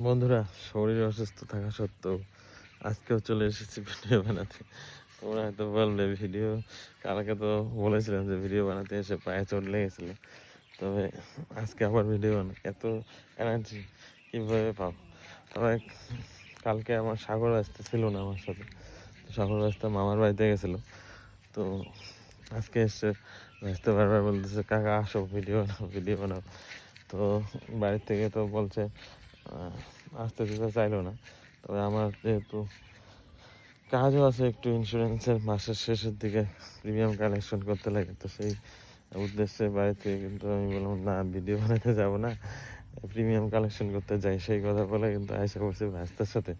বন্ধুরা, শরীর অসুস্থ থাকা সত্ত্বেও আজকেও চলে এসেছি ভিডিও বানাতে। তোমরা হয়তো বললে ভিডিও, কালকে তো বলেছিলাম যে ভিডিও বানাতে এসে পায়ে চোট লেগেছিল, তবে আজকে আবার ভিডিও বানাই। এত এনার্জি কীভাবে পাও? তবে কালকে আমার সাগর ব্যস্ত ছিল না আমার সাথে, তো সাগর ব্যস্ত মামার বাড়িতে গেছিলো। তো আজকে এসে ব্যস্ত বারবার বলতেছে কাকা আসো ভিডিও বানাও ভিডিও বানাও। তো বাড়ির থেকে তো বলছে আসতে দিতে চাইলো না। তবে আমার যেহেতু কাজও আছে, একটু ইন্স্যুরেন্সের মাসের শেষের দিকে প্রিমিয়াম কালেকশন করতে লাগে, তো সেই উদ্দেশ্যে বাড়ি থেকে কিন্তু আমি বললাম না, ভিডিও বানাতে যাবো না, প্রিমিয়াম কালেকশন করতে যাই। সেই কথা বলে কিন্তু আয়সা করছি ভাস্তার সাথে,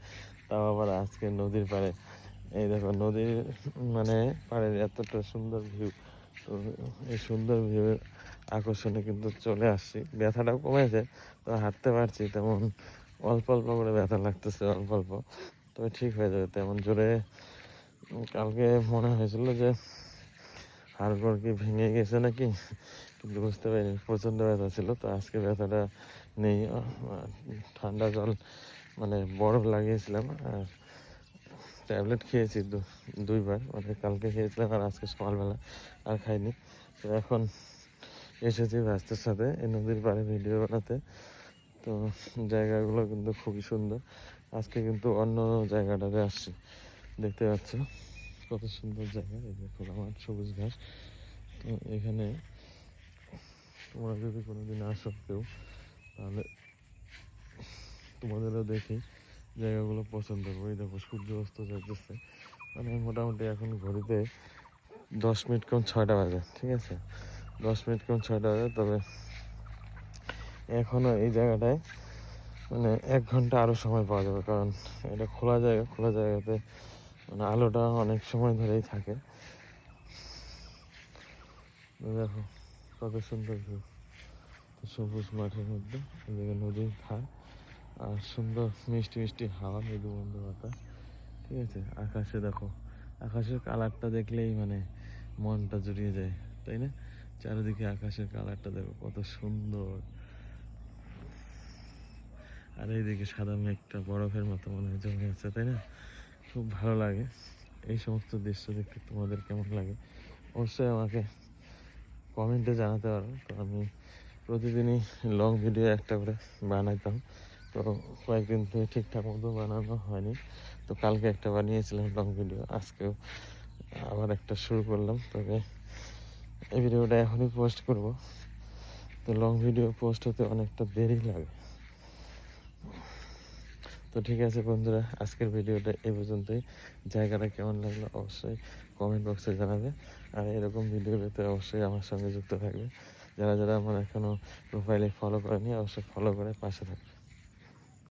তাও আবার আজকে নদীর পাড়ে। এই দেখো নদীর মানে পাড়ের এতটা সুন্দর ভিউ। তো এই সুন্দর ভিউয়ের আকর্ষণে কিন্তু চলে আসছি। ব্যথাটাও কমেছে, তো হাঁটতে পারছি, তেমন অল্প অল্প করে ব্যথা লাগতেছে, অল্প অল্প, তবে ঠিক হয়ে যাবে। তেমন জোরে কালকে মনে হয়েছিল যে হাড়গোড় কি ভেঙে গেছে নাকি, কিন্তু বুঝতে পারিনি, প্রচণ্ড ব্যথা ছিল। তো আজকে ব্যথাটা নেই। ঠান্ডা জল মানে বরফ লাগিয়েছিলাম, আর ট্যাবলেট খেয়েছি দুইবার, মানে কালকে খেয়েছিলাম আর আজকে সকালবেলা আর খাইনি। তো এখন এসেছি ভাস্তের সাথে এই নদীর পাড়ে ভিডিও বানাতে। তো জায়গাগুলো কিন্তু খুবই সুন্দর। আজকে কিন্তু অন্য জায়গাটাতে আসছি, দেখতে পাচ্ছ কত সুন্দর জায়গা। এই দেখো আমার সবুজ ঘাস। তো এখানে তোমরা যদি কোনোদিন আসো কেউ, তাহলে তোমাদেরও দেখি জায়গাগুলো পছন্দ হবে। এই দেখো সূর্য অস্ত যাচ্ছে, মানে মোটামুটি এখন ঘড়িতে 10 মিনিট কম 6টা বাজে, ঠিক আছে, 10 মিনিট কম 6টা বাজে। তবে এখনও এই জায়গাটায় মানে 1 ঘন্টা আরও সময় পাওয়া যাবে, কারণ এটা খোলা জায়গা। খোলা জায়গাতে মানে আলোটা অনেক সময় ধরেই থাকে। দেখো কত সুন্দর ভিউ, সবুজ মাঠের মধ্যে, এদিকে নদীর ধার, আর সুন্দর মিষ্টি মিষ্টি হাওয়া, মৃদু মন্দ বাতাস, ঠিক আছে। আকাশে দেখো, আকাশের কালারটা দেখলেই মানে মনটা জুড়িয়ে যায়, তাই না? চারিদিকে আকাশের কালারটা দেখো কত সুন্দর, আর এইদিকে সাদা মেঘটা বরফের মতো মনে হয় জমে আছে, তাই না? খুব ভালো লাগে এই সমস্ত দৃশ্য দেখতে। তোমাদের কেমন লাগে অবশ্যই আমাকে কমেন্টে জানাতে পারো। তো আমি প্রতিদিনই লং ভিডিও একটা করে বানাইতাম, তো কয়েকদিন থেকে ঠিকঠাক মতো বানানো হয়নি। তো কালকে একটা বানিয়েছিলাম লং ভিডিও, আজকেও আবার একটা শুরু করলাম। তবে এই ভিডিওটা এখনই পোস্ট করব, তো লং ভিডিও পোস্ট হতে অনেকটা দেরি লাগে। তো ঠিক আছে বন্ধুরা, আজকের ভিডিওটা এই পর্যন্তই। জায়গাটা কেমন লাগলো অবশ্যই কমেন্ট বক্সে জানাবে, আর এরকম ভিডিও পেতে অবশ্যই আমার সঙ্গে যুক্ত থাকবে। যারা যারা আমার এখনও প্রোফাইলে ফলো করেনি, অবশ্যই ফলো করে পাশে থাকবে।